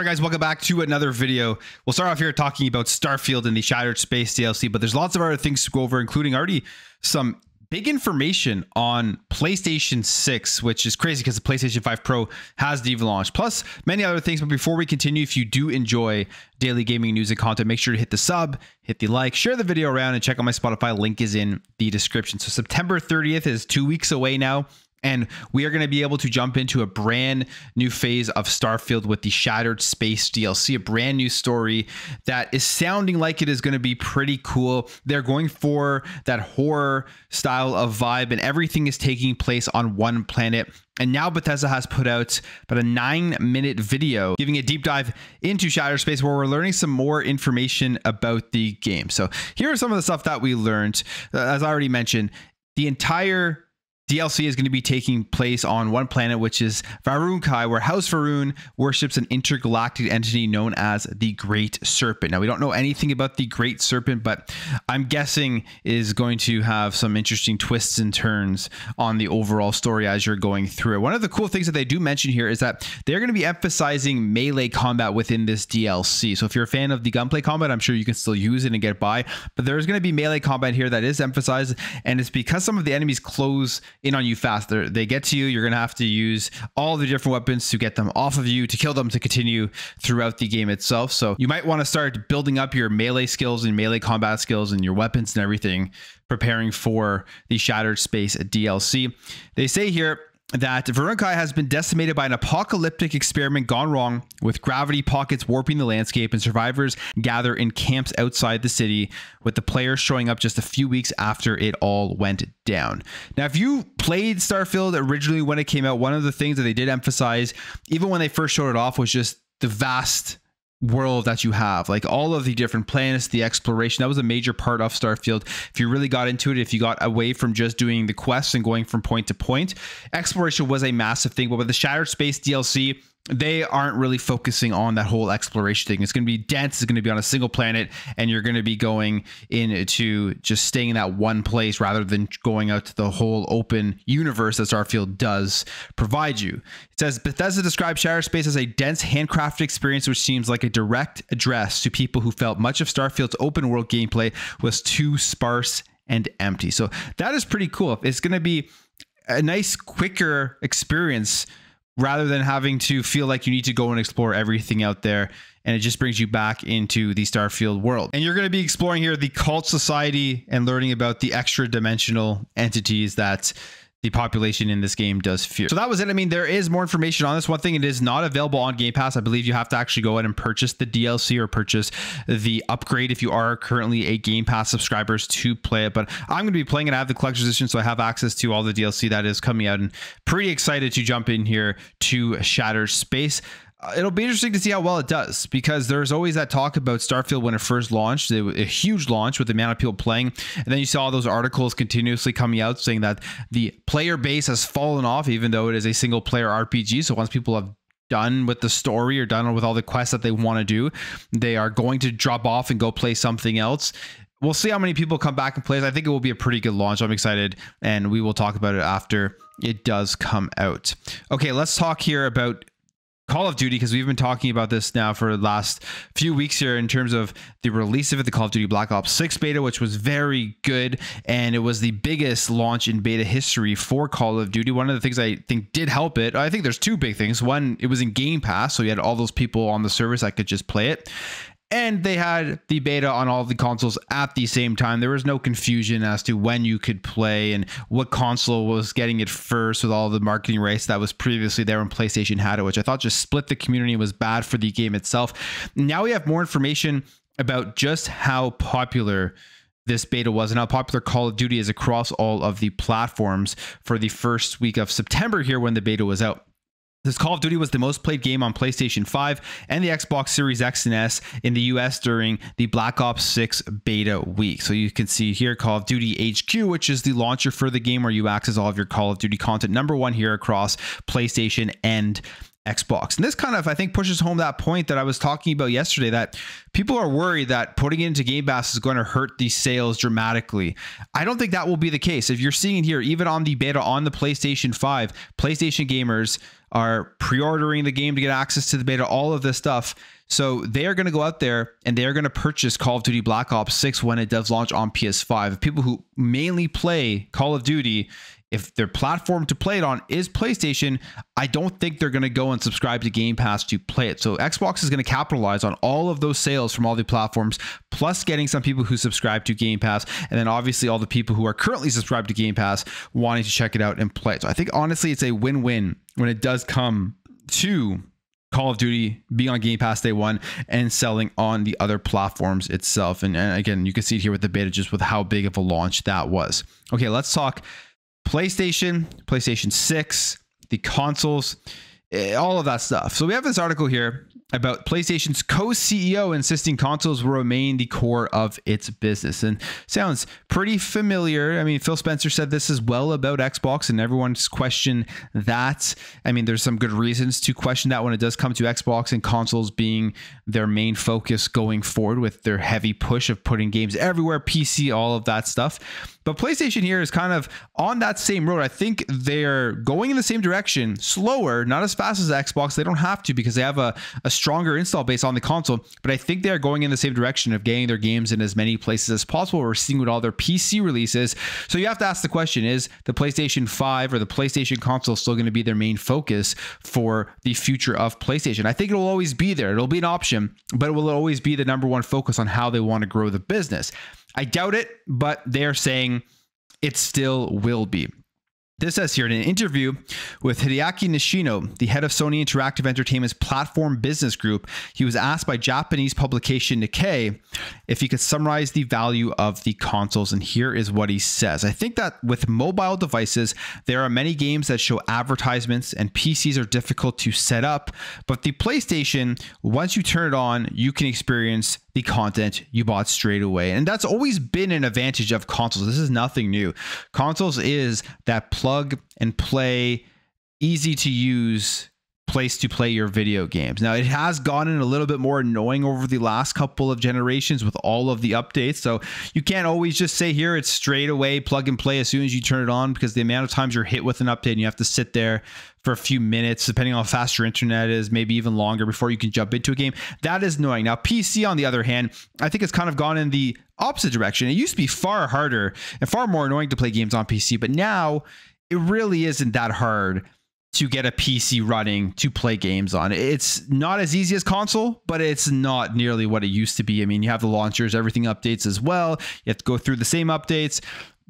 guys, welcome back to another video. We'll start off here talking about Starfield and the Shattered Space DLC, but there's lots of other things to go over, including already some big information on PlayStation 6, which is crazy because the PlayStation 5 Pro has launched, plus many other things. But before we continue, if you do enjoy daily gaming news and content, make sure to hit the sub, hit the like, share the video around, and check out my Spotify. Link is in the description. So September 30th is 2 weeks away now. And we are going to be able to jump into a brand new phase of Starfield with the Shattered Space DLC, a brand new story that is sounding like it is going to be pretty cool. They're going for that horror style of vibe, and everything is taking place on one planet. And now Bethesda has put out about a 9-minute video giving a deep dive into Shattered Space, where we're learning some more information about the game. So here are some of the stuff that we learned. As I already mentioned, the entire DLC is going to be taking place on one planet, which is Vurunkai, where House Vurun worships an intergalactic entity known as the Great Serpent. Now, we don't know anything about the Great Serpent, but I'm guessing is going to have some interesting twists and turns on the overall story as you're going through it. One of the cool things that they do mention here is that they're going to be emphasizing melee combat within this DLC. So if you're a fan of the gunplay combat, I'm sure you can still use it and get by, but there's going to be melee combat here that is emphasized, and it's because some of the enemies close in on you fast. They get to you. You're going to have to use all the different weapons to get them off of you, to kill them, to continue throughout the game itself. So you might want to start building up your melee skills and melee combat skills and your weapons and everything, preparing for the Shattered Space DLC. They say here that Vurunkai has been decimated by an apocalyptic experiment gone wrong, with gravity pockets warping the landscape, and survivors gather in camps outside the city, with the players showing up just a few weeks after it all went down. Now, if you played Starfield originally when it came out, one of the things that they did emphasize, even when they first showed it off, was just the vast world that you have, like all of the different planets, the exploration. That was a major part of Starfield. If you really got into it, if you got away from just doing the quests and going from point to point, exploration was a massive thing. But with the Shattered Space DLC, they aren't really focusing on that whole exploration thing. It's going to be dense. It's going to be on a single planet, and you're going to be going into just staying in that one place rather than going out to the whole open universe that Starfield does provide you. It says Bethesda describes Shattered Space as a dense, handcrafted experience, which seems like a direct address to people who felt much of Starfield's open world gameplay was too sparse and empty. So that is pretty cool. It's going to be a nice, quicker experience, rather than having to feel like you need to go and explore everything out there. And it just brings you back into the Starfield world. And you're going to be exploring here the cult society and learning about the extra dimensional entities that the population in this game does fear. So that was it. I mean, there is more information on this. One thing, it is not available on Game Pass. I believe you have to actually go ahead and purchase the DLC or purchase the upgrade if you are currently a Game Pass subscribers to play it. But I'm going to be playing it. I have the collector's edition, so I have access to all the DLC that is coming out, and pretty excited to jump in here to Shattered Space. It'll be interesting to see how well it does, because there's always that talk about Starfield when it first launched. It was a huge launch with the amount of people playing, and then you saw all those articles continuously coming out saying that the player base has fallen off, even though it is a single player RPG. So once people have done with the story or done with all the quests that they want to do, they are going to drop off and go play something else. We'll see how many people come back and play. I think it will be a pretty good launch. I'm excited, and we will talk about it after it does come out. Okay, let's talk here about Call of Duty, because we've been talking about this now for the last few weeks here in terms of the release of it, the Call of Duty Black Ops 6 beta, which was very good, and it was the biggest launch in beta history for Call of Duty. One of the things I think did help it, I think there's two big things. One, it was in Game Pass, so you had all those people on the service that could just play it. And they had the beta on all the consoles at the same time. There was no confusion as to when you could play and what console was getting it first, with all the marketing race that was previously there when PlayStation had it, which I thought just split the community and was bad for the game itself. Now we have more information about just how popular this beta was and how popular Call of Duty is across all of the platforms for the first week of September here when the beta was out. This Call of Duty was the most played game on PlayStation 5 and the Xbox Series X and S in the US during the Black Ops 6 beta week. So you can see here Call of Duty HQ, which is the launcher for the game where you access all of your Call of Duty content. #1 here across PlayStation and Xbox. And this kind of, I think, pushes home that point that I was talking about yesterday, that people are worried that putting it into Game Pass is going to hurt these sales dramatically. I don't think that will be the case. If you're seeing here, even on the beta on the PlayStation 5, PlayStation gamers are pre-ordering the game to get access to the beta, all of this stuff. So they are going to go out there and they are going to purchase Call of Duty Black Ops 6 when it does launch on PS5. People who mainly play Call of Duty, if their platform to play it on is PlayStation, I don't think they're going to go and subscribe to Game Pass to play it. So Xbox is going to capitalize on all of those sales from all the platforms, plus getting some people who subscribe to Game Pass, and then obviously all the people who are currently subscribed to Game Pass wanting to check it out and play it. So I think honestly it's a win-win when it does come to Call of Duty being on Game Pass day one and selling on the other platforms itself. And again, you can see it here with the beta, just with how big of a launch that was. Okay, let's talk PlayStation, PlayStation 6, the consoles, all of that stuff. So we have this article here about PlayStation's co-CEO insisting consoles will remain the core of its business. And sounds pretty familiar. I mean, Phil Spencer said this as well about Xbox, and everyone's questioned that. I mean, there's some good reasons to question that when it does come to Xbox and consoles being their main focus going forward with their heavy push of putting games everywhere, PC, all of that stuff. But PlayStation here is kind of on that same road. I think they're going in the same direction, slower, not as fast as Xbox. They don't have to because they have a stronger install base on the console. But I think they're going in the same direction of getting their games in as many places as possible. We're seeing with all their PC releases. So you have to ask the question, is the PlayStation 5 or the PlayStation console still going to be their main focus for the future of PlayStation? I think it will always be there. It'll be an option, but it will always be the number one focus on how they want to grow the business. I doubt it, but they're saying it still will be. This says here in an interview with Hideaki Nishino, the head of Sony Interactive Entertainment's platform business group, he was asked by Japanese publication Nikkei if he could summarize the value of the consoles. And here is what he says. I think that with mobile devices, there are many games that show advertisements and PCs are difficult to set up. But the PlayStation, once you turn it on, you can experience the content you bought straight away. And that's always been an advantage of consoles. This is nothing new. Consoles is that plug and play, easy to use place to play your video games. Now, it has gotten a little bit more annoying over the last couple of generations with all of the updates. So you can't always just say here it's straight away plug and play as soon as you turn it on, because the amount of times you're hit with an update and you have to sit there for a few minutes, depending on how fast your internet is, maybe even longer before you can jump into a game. That is annoying. Now, PC, on the other hand, I think it's kind of gone in the opposite direction. It used to be far harder and far more annoying to play games on PC, but now it really isn't that hard to get a PC running to play games on. It's not as easy as console, but it's not nearly what it used to be. I mean, you have the launchers, everything updates as well. You have to go through the same updates,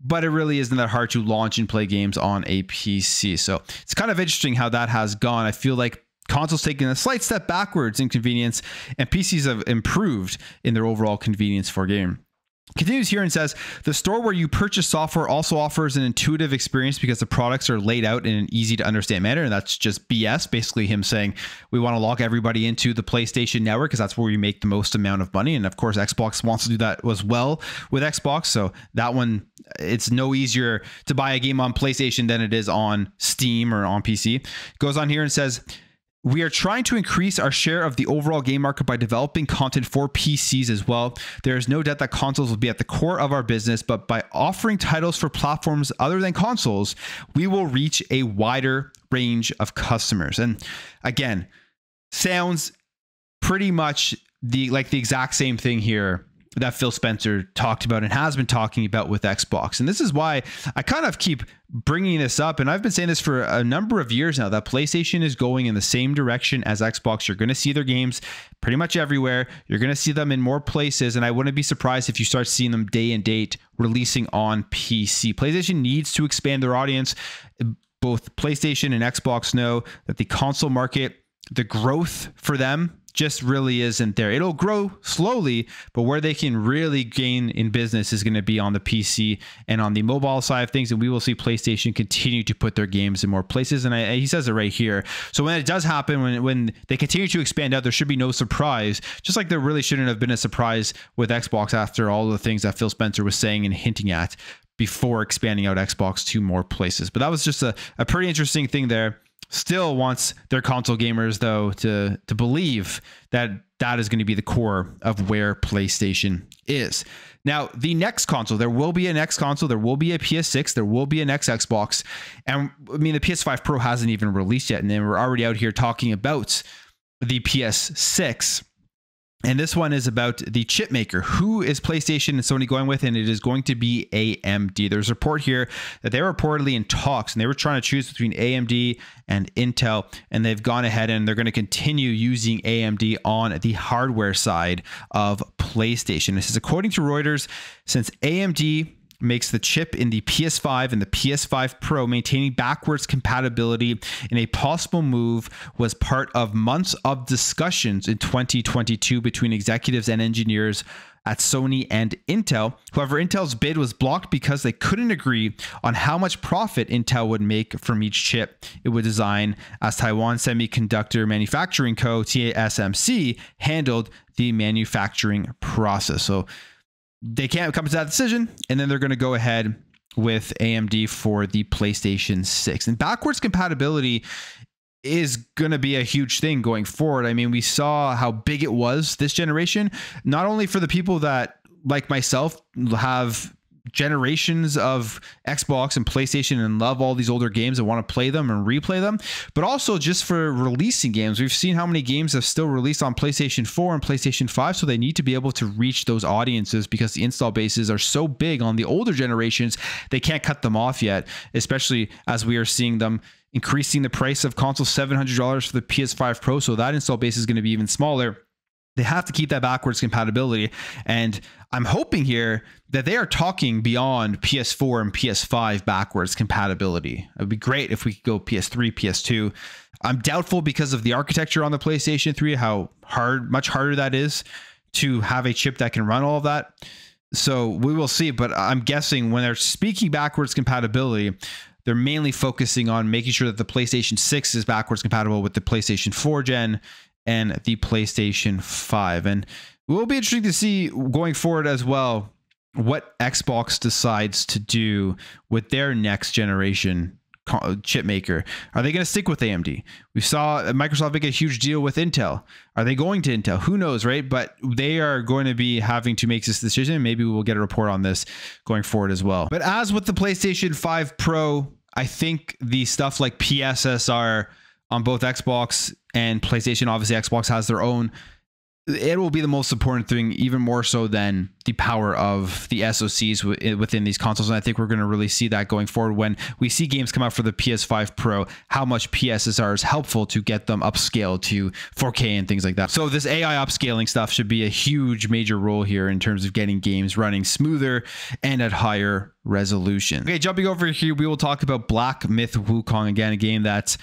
but it really isn't that hard to launch and play games on a PC. So it's kind of interesting how that has gone. I feel like consoles taking a slight step backwards in convenience, and PCs have improved in their overall convenience for game. Continues here and says, the store where you purchase software also offers an intuitive experience because the products are laid out in an easy to understand manner. And that's just BS. Basically him saying we want to lock everybody into the PlayStation network because that's where we make the most amount of money. And of course, Xbox wants to do that as well with Xbox. So that one, it's no easier to buy a game on PlayStation than it is on Steam or on PC. Goes on here and says, we are trying to increase our share of the overall game market by developing content for PCs as well. There is no doubt that consoles will be at the core of our business, but by offering titles for platforms other than consoles, we will reach a wider range of customers. And again, sounds pretty much the exact same thing here that Phil Spencer talked about and has been talking about with Xbox. And this is why I kind of keep bringing this up. And I've been saying this for a number of years now, that PlayStation is going in the same direction as Xbox. You're going to see their games pretty much everywhere. You're going to see them in more places. And I wouldn't be surprised if you start seeing them day and date releasing on PC. PlayStation needs to expand their audience. Both PlayStation and Xbox know that the console market, the growth for them just really isn't there. It'll grow slowly, but where they can really gain in business is going to be on the PC and on the mobile side of things. And we will see PlayStation continue to put their games in more places. And he says it right here. So when it does happen, when they continue to expand out, there should be no surprise, just like there really shouldn't have been a surprise with Xbox after all the things that Phil Spencer was saying and hinting at before expanding out Xbox to more places. But that was just a pretty interesting thing there still wants their console gamers, though, to believe that that is going to be the core of where PlayStation is. Now, the next console, there will be a next console, there will be a PS6, there will be a next Xbox. And I mean, the PS5 Pro hasn't even released yet, and then we're already out here talking about the PS6. And this one is about the chip maker. Who is PlayStation and Sony going with? And it is going to be AMD. There's a report here that they were reportedly in talks, and they were trying to choose between AMD and Intel, and they've gone ahead and they're going to continue using AMD on the hardware side of PlayStation. This is according to Reuters. Since AMD makes the chip in the PS5 and the PS5 Pro, maintaining backwards compatibility in a possible move was part of months of discussions in 2022 between executives and engineers at Sony and Intel. However, Intel's bid was blocked because they couldn't agree on how much profit Intel would make from each chip it would design, as Taiwan Semiconductor Manufacturing Co., TSMC, handled the manufacturing process. So they can't come to that decision, and then they're going to go ahead with AMD for the PlayStation 6. And backwards compatibility is going to be a huge thing going forward. I mean, we saw how big it was this generation, not only for the people that, like myself, have generations of Xbox and PlayStation and love all these older games and want to play them and replay them, but also just for releasing games. We've seen how many games have still released on PlayStation 4 and PlayStation 5, so they need to be able to reach those audiences because the install bases are so big on the older generations, they can't cut them off yet, especially as we are seeing them increasing the price of consoles $700 for the PS5 Pro, so that install base is going to be even smaller. They have to keep that backwards compatibility, and I'm hoping here that they are talking beyond PS4 and PS5 backwards compatibility. It would be great if we could go PS3, PS2. I'm doubtful because of the architecture on the PlayStation 3, how much harder that is to have a chip that can run all of that. So we will see, but I'm guessing when they're speaking backwards compatibility, they're mainly focusing on making sure that the PlayStation 6 is backwards compatible with the PlayStation 4 gen and the PlayStation 5. And it will be interesting to see going forward as well what Xbox decides to do with their next generation chip maker. Are they going to stick with AMD? We saw Microsoft make a huge deal with Intel. Are they going to Intel? Who knows, right? But they are going to be having to make this decision. Maybe we will get a report on this going forward as well. But as with the PlayStation 5 Pro, I think the stuff like PSSR on both Xbox and PlayStation, obviously Xbox has their own, it will be the most important thing, even more so than the power of the SoCs within these consoles. And I think we're going to really see that going forward when we see games come out for the PS5 Pro, how much PSSR is helpful to get them upscaled to 4K and things like that. So this AI upscaling stuff should be a huge major role here in terms of getting games running smoother and at higher resolution. Okay, jumping over here, we will talk about Black Myth Wukong, again, a game that's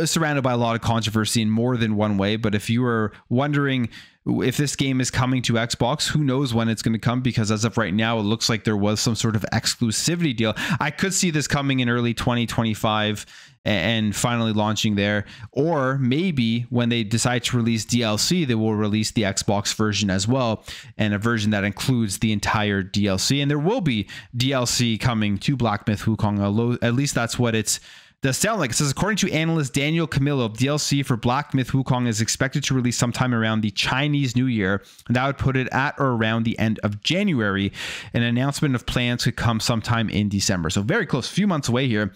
surrounded by a lot of controversy in more than one way. But if you were wondering if this game is coming to Xbox, who knows when it's going to come, because as of right now, it looks like there was some sort of exclusivity deal. I could see this coming in early 2025 and finally launching there. Or maybe when they decide to release DLC, they will release the Xbox version as well, and a version that includes the entire DLC. And there will be DLC coming to Black Myth Wukong, although at least that's what it's does sound like. It says, according to analyst Daniel Camillo, DLC for Black Myth Wukong is expected to release sometime around the Chinese New Year, and that would put it at or around the end of January. An announcement of plans could come sometime in December. So very close, a few months away here.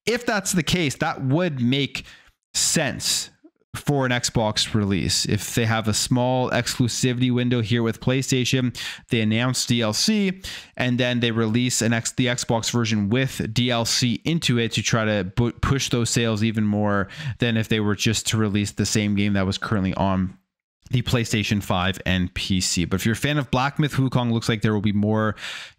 If that's the case, that would make sense for an Xbox release. If they have a small exclusivity window here with PlayStation, they announce DLC, and then they release the Xbox version with DLC into it to try to push those sales even more than if they were just to release the same game that was currently on the PlayStation 5 and PC. But if you're a fan of Black Myth Wukong, looks like there will be more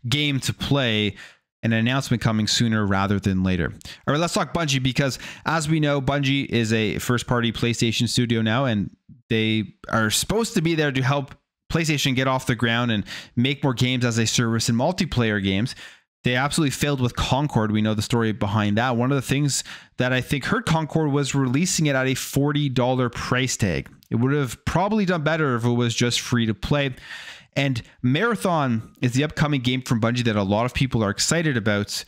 game to play. An announcement coming sooner rather than later. All right, let's talk Bungie, because as we know, Bungie is a first-party PlayStation studio now, and they are supposed to be there to help PlayStation get off the ground and make more games as a service and multiplayer games. They absolutely failed with Concord. We know the story behind that. One of the things that I think hurt Concord was releasing it at a $40 price tag. It would have probably done better if it was just free to play. And Marathon is the upcoming game from Bungie that a lot of people are excited about.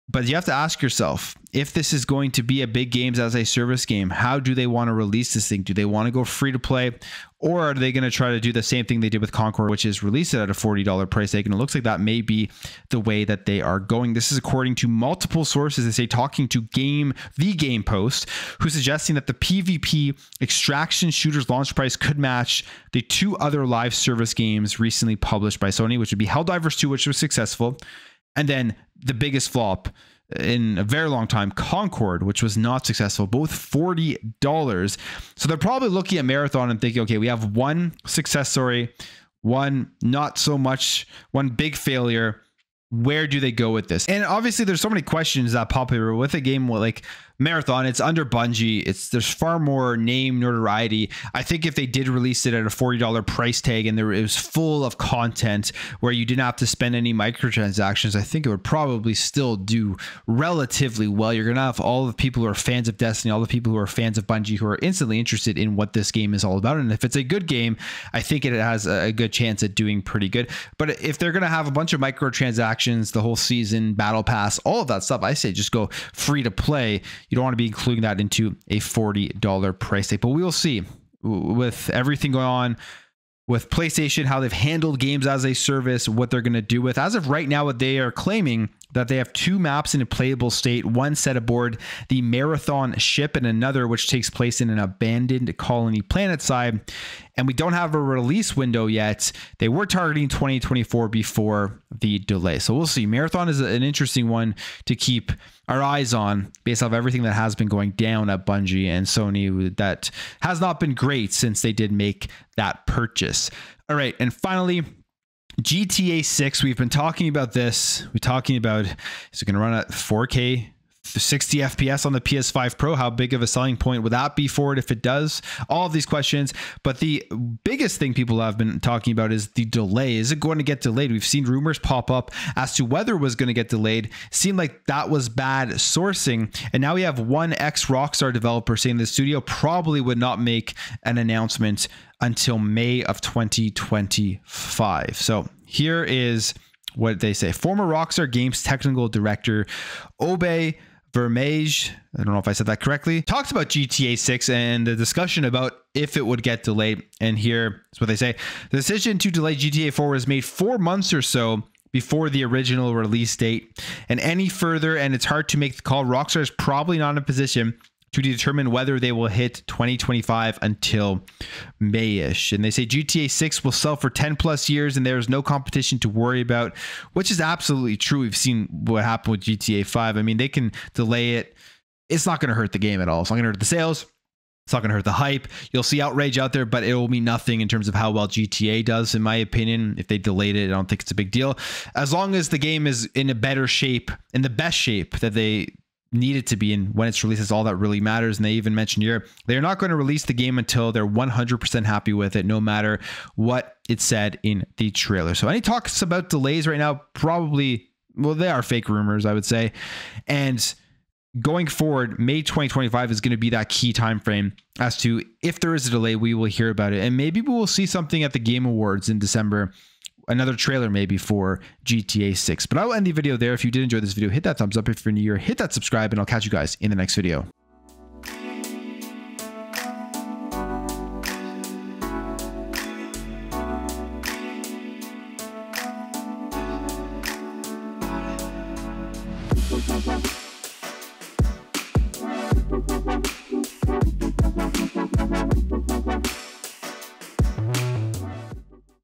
But you have to ask yourself, if this is going to be a big games as a service game, how do they want to release this thing? Do they want to go free to play, or are they going to try to do the same thing they did with Concord, which is release it at a $40 price tag? And it looks like that may be the way that they are going. This is according to multiple sources. They say, talking to The Game Post, who's suggesting that the PvP extraction shooters launch price could match the 2 other live service games recently published by Sony, which would be Helldivers 2, which was successful, and then the biggest flop in a very long time, Concord, which was not successful, both $40. So they're probably looking at Marathon and thinking, okay, we have one success story, one not so much, one big failure. Where do they go with this? And obviously there's so many questions that pop up with a game like Marathon. It's under Bungie. There's far more name notoriety. I think if they did release it at a $40 price tag and it was full of content where you didn't have to spend any microtransactions, I think it would probably still do relatively well. You're going to have all the people who are fans of Destiny, all the people who are fans of Bungie who are instantly interested in what this game is all about. And if it's a good game, I think it has a good chance at doing pretty good. But if they're going to have a bunch of microtransactions, the whole season, battle pass, all of that stuff, I say just go free to play. You don't want to be including that into a $40 price tag, but we will see with everything going on with PlayStation, how they've handled games as a service, what they're going to do with. As of right now, what they are claiming that they have 2 maps in a playable state, one set aboard the Marathon ship and another which takes place in an abandoned colony planet side. And we don't have a release window yet. They were targeting 2024 before the delay. So we'll see. Marathon is an interesting one to keep our eyes on based off everything that has been going down at Bungie and Sony. That has not been great since they did make that purchase. All right. And finally, GTA 6, we've been talking about this. We're talking about, is it going to run at 4K, 60 FPS on the PS5 Pro? How big of a selling point would that be for it if it does? All of these questions. But the biggest thing people have been talking about is the delay. Is it going to get delayed? We've seen rumors pop up as to whether it was going to get delayed. Seemed like that was bad sourcing. And now we have one ex-Rockstar developer saying the studio probably would not make an announcement until May of 2025. So here is what they say. Former Rockstar Games technical director Obe Vermeij, I don't know if I said that correctly, talks about GTA 6 and the discussion about if it would get delayed. And here is what they say. The decision to delay GTA 4 was made 4 months or so before the original release date. And any further, and it's hard to make the call, Rockstar is probably not in a position to determine whether they will hit 2025 until May-ish. And they say GTA 6 will sell for 10 plus years and there's no competition to worry about, which is absolutely true. We've seen what happened with GTA 5. I mean, they can delay it. It's not going to hurt the game at all. It's not going to hurt the sales. It's not going to hurt the hype. You'll see outrage out there, but it will mean nothing in terms of how well GTA does, in my opinion. If they delayed it, I don't think it's a big deal. As long as the game is in a better shape, in the best shape that they need it to be in when it's released, is all that really matters. And they even mentioned here, they're not going to release the game until they're 100% happy with it, no matter what it said in the trailer. So any talks about delays right now, probably, well, they are fake rumors, I would say. And going forward, May 2025 is going to be that key time frame as to if there is a delay, we will hear about it. And maybe we will see something at the Game Awards in December, another trailer maybe for GTA 6. But I will end the video there. If you did enjoy this video, hit that thumbs up. If you're new, hit that subscribe, and I'll catch you guys in the next video. Bye.